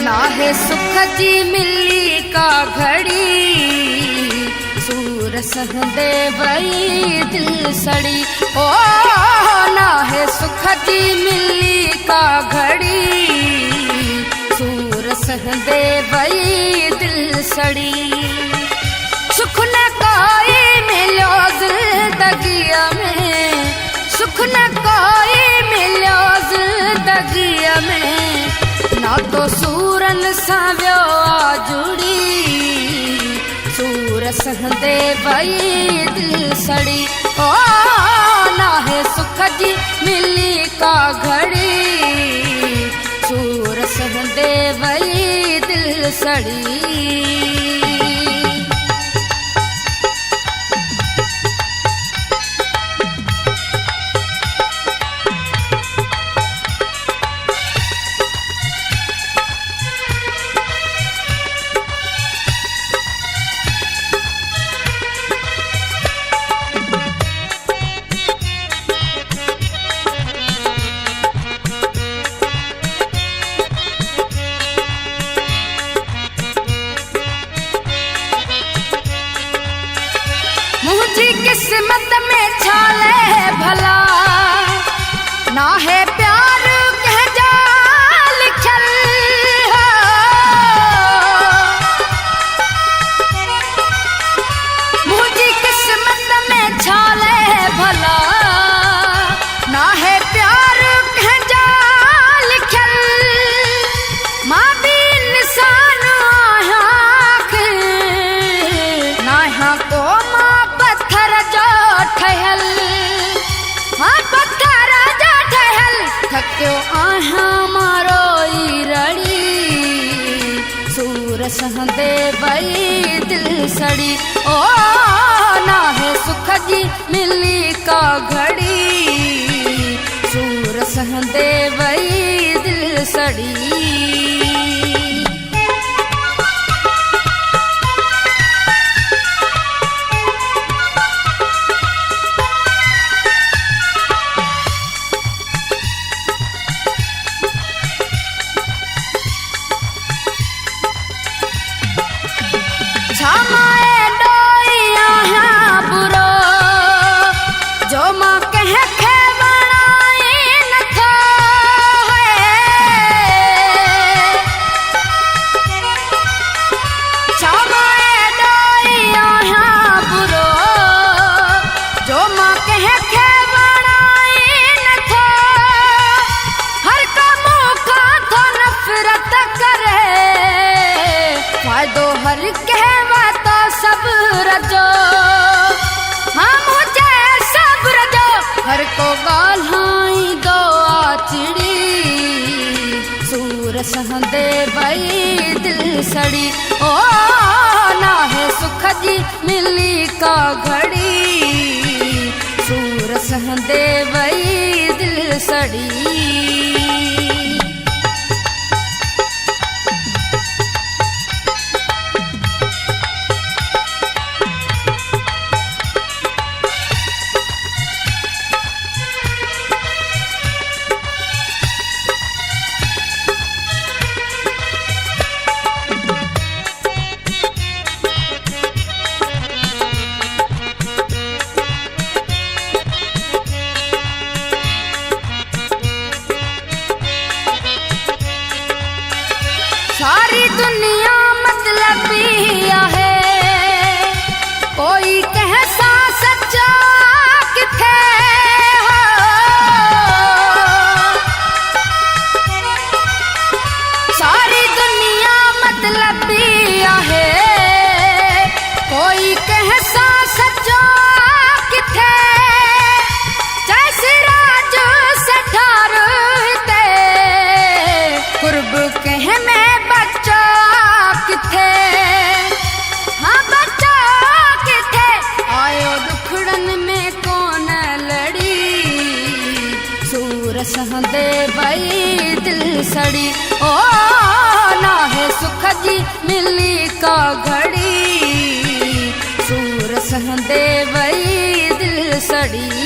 ना है सुख जी मिली का घड़ी, सूर सहंदे वही दिल सड़ी। ओ ना है सुख जी मिली का घड़ी, सूर सहंदे वही दिल सड़ी। सुख न कोई मिलो जिंदगिया में, सुख न कोई मिलो जिंदगिया में, ना तो सूरन सावियो आ जुड़ी, सूर सहंदे वही दिल सड़ी। ओ ना है सुख जी मिली का घड़ी, सूर सहंदे वही दिल सड़ी। मुझी किस्मत में छाले भला, ना है प्यार कह जा लिखल। मुझी किस्मत में छाले भला, ना है प्यार कह जा लिखल। माँ भी इंसान आँख ना यहाँ को पत्थर जो ठहल, हाँ पत्थर जो ठहल, थक्यो आहा मारो रड़ी, सूर सहंदे वही दिल सड़ी। ओ ना है सुख जी मिली का घड़ी, सूर सहंदे वही दिल सड़ी। छामाए डोइया है बुरो, जो माँ कह के बनाई न था है। छामाए डोइया है बुरो, जो माँ कह के बनाई न था। हर का मुखा तो नफरत करे, फायदो हर कहवा तो सब्र जो, हाँ मुझे सब्र जो, हर को गाल्हाई दो आचड़ी, सूर सहंदे वही दिल सड़ी। ओ ना है सुख जी मिली का घड़ी, सूर सहंदे वही दिल सड़ी। सारी दुनिया मतलबी है, कोई कहसा सच्चा किथे हो। सारी दुनिया मतलबी है, कोई कहसा सच्चा किथे। जैसे राज से ठारते कुर्ब कह में बच्चा किथे, हाँ बच्चा किथे। आयो दुखड़न में कौन लड़ी, सूर सहंदे वही दिल सड़ी। ओ ना है सुख जी मिली का घड़ी, सूर सहंदे वही दिल सड़ी।